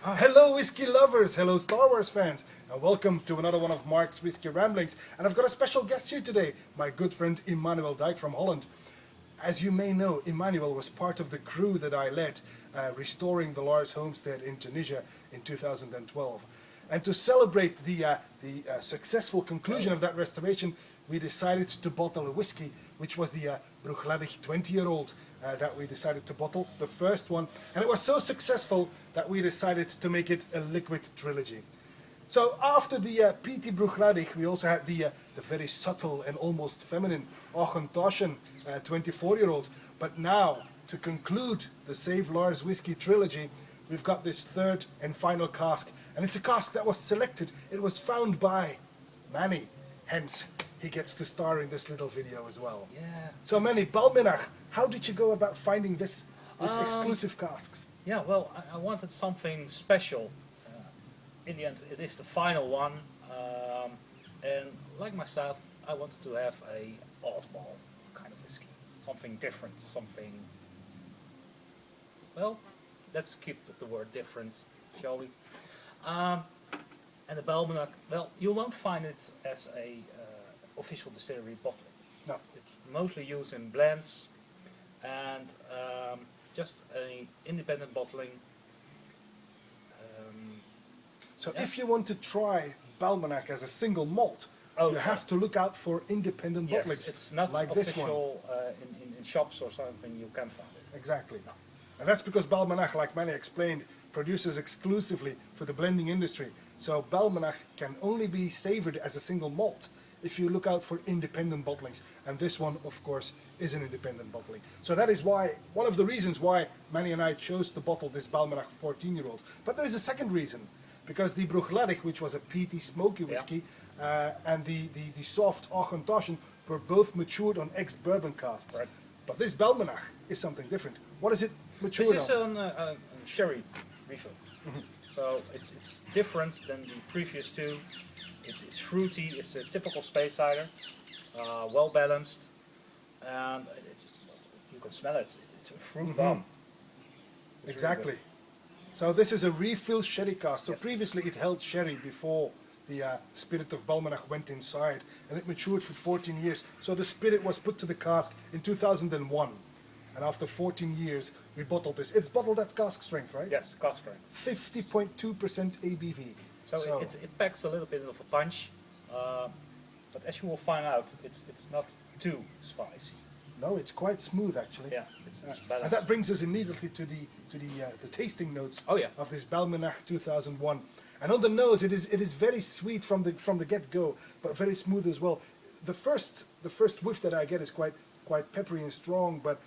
Hello whiskey lovers, hello Star Wars fans, and welcome to another one of Mark's Whiskey Ramblings. And I've got a special guest here today, my good friend Emmanuel Dijk from Holland. As you may know, Emmanuel was part of the crew that I led restoring the Lars Homestead in Tunisia in 2012. And to celebrate the successful conclusion of that restoration, we decided to bottle a whiskey, which was the Bruichladdich 20-year-old that we decided to bottle, the first one. And it was so successful that we decided to make it a liquid trilogy. So after the peaty Bruichladdich, we also had the very subtle and almost feminine Auchentoshan 24-year-old. But now, to conclude the Save Lars Whisky trilogy, we've got this third and final cask. And it's a cask that was selected. It was found by Manny. Hence, he gets to star in this little video as well. Yeah. So Manny, Balmenach, how did you go about finding this exclusive casks? Yeah, well, I wanted something special. In the end, it is the final one. And like myself, I wanted to have a oddball kind of whiskey. Something different, something... Well, let's keep the word different, shall we? And the Balmenach, well, you won't find it as a official distillery bottle. No. It's mostly used in blends and just an independent bottling. So yeah. if you want to try Balmenach as a single malt, you have to look out for independent Yes, bottlings it's not like this one. official in shops or something, you can find it. Exactly. No. And that's because Balmenach, like Manny explained, produces exclusively for the blending industry. So Balmenach can only be savored as a single malt if you look out for independent bottlings. And this one, of course, is an independent bottling. So that is why, one of the reasons why Manny and I chose to bottle this Balmenach 14-year-old. But there is a second reason, because the Bruichladdich, which was a peaty, smoky whiskey, and the soft Auchentoshan were both matured on ex-bourbon casks. Right. But this Balmenach is something different. What is it matured This is on? a sherry refill. So it's different than the previous two. It's fruity, it's a typical space cider, well balanced, and you can smell it. It's a fruit bomb. It's Exactly. really So this is a refill sherry cask. So Yes. previously it held sherry before the spirit of Balmenach went inside, and it matured for 14 years. So the spirit was put to the cask in 2001, and after 14 years we bottled this. It's bottled at cask strength, right? Yes, cask strength. 50.2% ABV. So it packs a little bit of a punch, but as you will find out, it's not too spicy. No, it's quite smooth actually. Yeah, it's And balanced. that brings us immediately to the tasting notes Oh, yeah. of this Balmenach 2001. And on the nose, it is very sweet from the get-go, but very smooth as well. The first whiff that I get is quite peppery and strong, but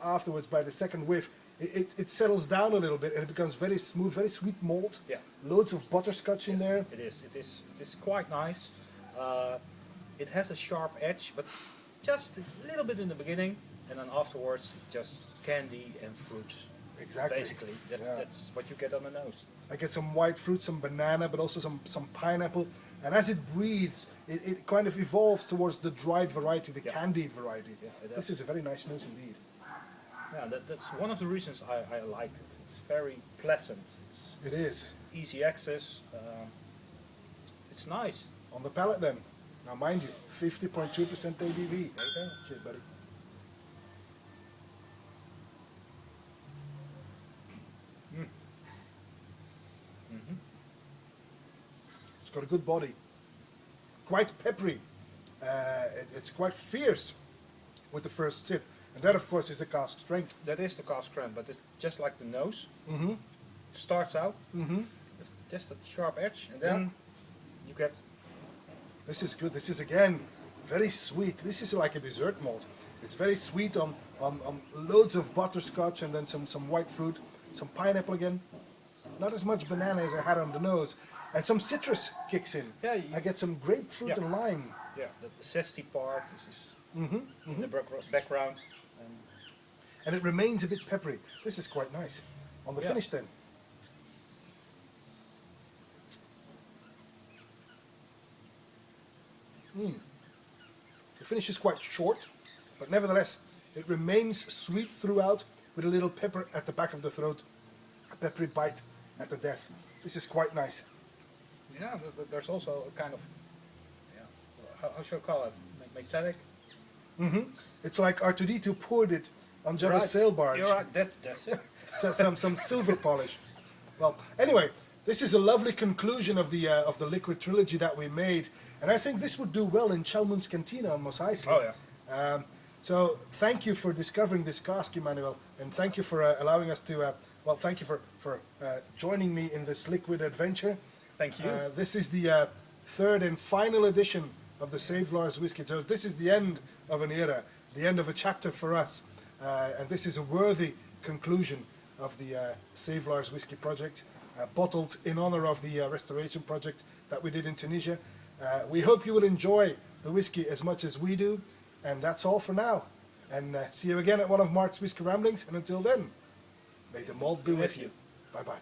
afterwards, by the second whiff, it settles down a little bit and it becomes very smooth, very sweet malt. Yeah. Loads of butterscotch in there. It is quite nice. It has a sharp edge, but just a little bit in the beginning, and then afterwards just candy and fruit. Exactly. Basically, Yeah. that's what you get on the nose. I get some white fruit, some banana, but also some pineapple. And as it breathes, it kind of evolves towards the dried variety, the candied variety. Yeah, it This is a very nice nose indeed. Yeah, that's one of the reasons I like it. It's very pleasant. It is. Easy access. It's nice. On the palate then. Now mind you, 50.2% ABV. There you go. Cheers, buddy. It's got a good body. Quite peppery. It's quite fierce with the first sip. And that, of course, is the cask strength. That is the cask strength, but it's just like the nose. Mm-hmm. It starts out with just a sharp edge, and then you get... This is good. This is, again, very sweet. This is like a dessert malt. It's very sweet on loads of butterscotch and then some white fruit, some pineapple again. Not as much banana as I had on the nose. And some citrus kicks in. Yeah, I get some grapefruit and lime. Yeah, the zesty part is in the background. And it remains a bit peppery. This is quite nice. On the finish then. The finish is quite short, but nevertheless, it remains sweet throughout with a little pepper at the back of the throat. A peppery bite at the death. This is quite nice. Yeah, but there's also a kind of, how should I call it? Metallic? It's like R2-D2 poured it on Jabba's sail barge. You're right, that's it. So some silver polish. Well, anyway, this is a lovely conclusion of the liquid trilogy that we made, and I think this would do well in Chalmund's Cantina on Mos Eisley. Oh yeah. So thank you for discovering this cask, Emmanuel, and thank you for allowing us to. Thank you for joining me in this liquid adventure. Thank you. This is the third and final edition of the Save Lars Whisky. So this is the end of an era, the end of a chapter for us, and this is a worthy conclusion of the Save Lars Whisky project, bottled in honor of the restoration project that we did in Tunisia. We hope you will enjoy the whisky as much as we do, and that's all for now. And see you again at one of Mark's Whisky Ramblings, and until then, may the malt be with you. Bye-bye.